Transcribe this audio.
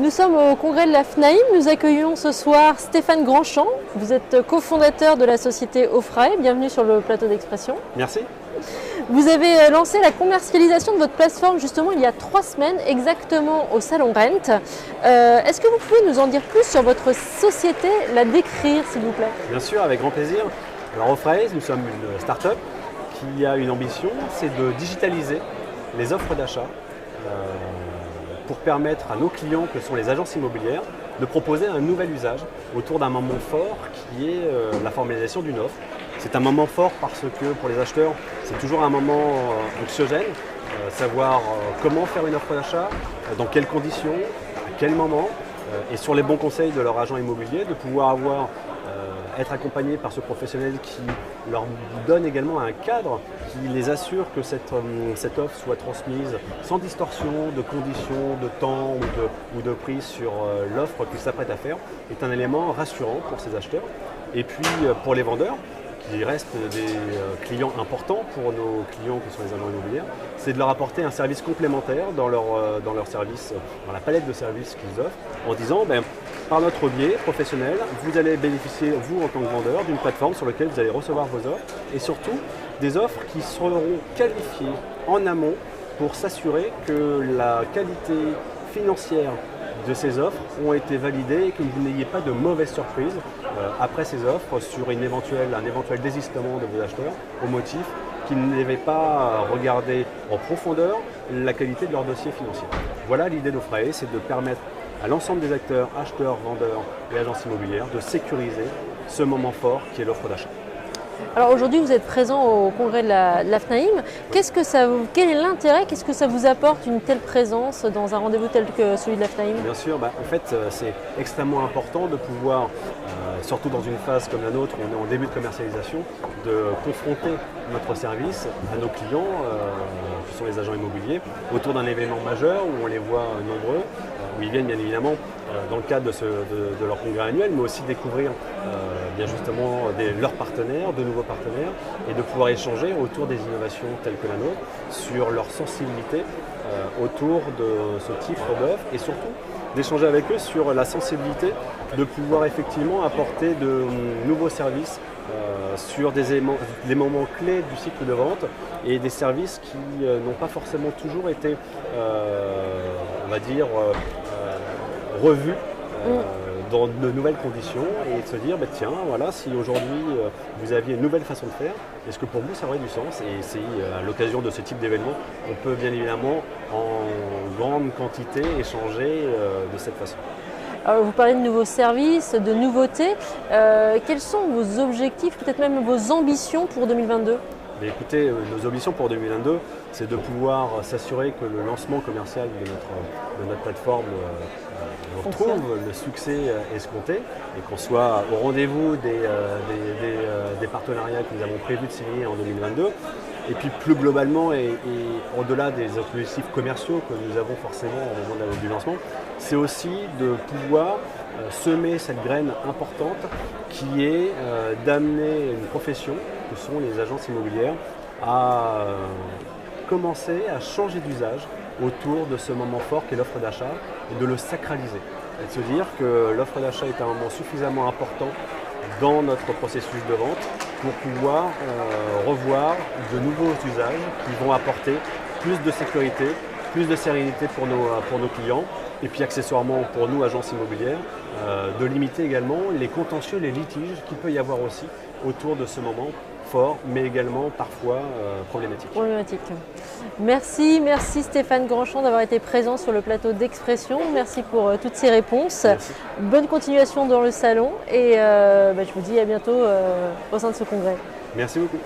Nous sommes au congrès de la FNAIM. Nous accueillons ce soir Stéphane Grandchamp. Vous êtes cofondateur de la société Offrae. Bienvenue sur le plateau d'Expression. Merci. Vous avez lancé la commercialisation de votre plateforme justement il y a 3 semaines, exactement au Salon Rent. Est-ce que vous pouvez nous en dire plus sur votre société, la décrire s'il vous plaît? Bien sûr, avec grand plaisir. Alors Offrae, nous sommes une start-up qui a une ambition, c'est de digitaliser les offres d'achat pour permettre à nos clients, que sont les agences immobilières, de proposer un nouvel usage autour d'un moment fort qui est la formalisation d'une offre. C'est un moment fort parce que pour les acheteurs, c'est toujours un moment anxiogène, savoir comment faire une offre d'achat, dans quelles conditions, à quel moment, et sur les bons conseils de leur agent immobilier, de pouvoir être accompagné par ce professionnel qui leur donne également un cadre qui les assure que cette offre soit transmise sans distorsion de conditions, de temps ou de prix sur l'offre qu'ils s'apprêtent à faire, est un élément rassurant pour ces acheteurs. Et puis pour les vendeurs, qui restent des clients importants pour nos clients qui sont les agents immobiliers, c'est de leur apporter un service complémentaire dans leur service, dans la palette de services qu'ils offrent, en disant par notre biais professionnel, vous allez bénéficier, vous en tant que vendeur, d'une plateforme sur laquelle vous allez recevoir vos offres et surtout des offres qui seront qualifiées en amont pour s'assurer que la qualité financière de ces offres ont été validées et que vous n'ayez pas de mauvaises surprises après ces offres sur un éventuel désistement de vos acheteurs au motif qu'ils n'avaient pas regardé en profondeur la qualité de leur dossier financier. Voilà l'idée d'Offrae, c'est de permettre à l'ensemble des acteurs, acheteurs, vendeurs et agences immobilières de sécuriser ce moment fort qui est l'offre d'achat. Alors aujourd'hui, vous êtes présent au congrès de la FNAIM. Quel est l'intérêt, qu'est-ce que ça vous apporte une telle présence dans un rendez-vous tel que celui de la FNAIM? Bien sûr, en fait, c'est extrêmement important de pouvoir, surtout dans une phase comme la nôtre, où on est en début de commercialisation, de confronter notre service à nos clients, qui sont les agents immobiliers, autour d'un événement majeur où on les voit nombreux, où ils viennent bien évidemment dans le cadre de leur congrès annuel, mais aussi découvrir bien justement leurs partenaires, de nouveaux partenaires, et de pouvoir échanger autour des innovations telles que la nôtre, sur leur sensibilité autour de ce type d'offre, et surtout d'échanger avec eux sur la sensibilité de pouvoir effectivement apporter de nouveaux services sur des moments clés du cycle de vente et des services qui n'ont pas forcément toujours été, on va dire, revus dans de nouvelles conditions, et de se dire tiens, voilà, si aujourd'hui vous aviez une nouvelle façon de faire, est-ce que pour vous ça aurait du sens? Et c'est à l'occasion de ce type d'événement on peut bien évidemment en grande quantité échanger de cette façon. Alors, vous parlez de nouveaux services, de nouveautés. Quels sont vos objectifs, peut-être même vos ambitions pour 2022? Écoutez, nos ambitions pour 2022, c'est de pouvoir s'assurer que le lancement commercial de notre plateforme retrouve le succès escompté et qu'on soit au rendez-vous des partenariats que nous avons prévu de signer en 2022. Et puis plus globalement et au-delà des objectifs commerciaux que nous avons forcément au moment du lancement, c'est aussi de pouvoir semer cette graine importante qui est d'amener une profession, que sont les agences immobilières, à commencer à changer d'usage autour de ce moment fort qu'est l'offre d'achat et de le sacraliser. Et de se dire que l'offre d'achat est un moment suffisamment important dans notre processus de vente pour pouvoir revoir de nouveaux usages qui vont apporter plus de sécurité, plus de sérénité pour nos clients, et puis accessoirement pour nous, agences immobilières, de limiter également les contentieux, les litiges qu'il peut y avoir aussi autour de ce moment fort, mais également parfois problématique. Merci Stéphane Grandchamp d'avoir été présent sur le plateau d'Expression. Merci pour toutes ces réponses. Merci. Bonne continuation dans le salon et je vous dis à bientôt au sein de ce congrès. Merci beaucoup.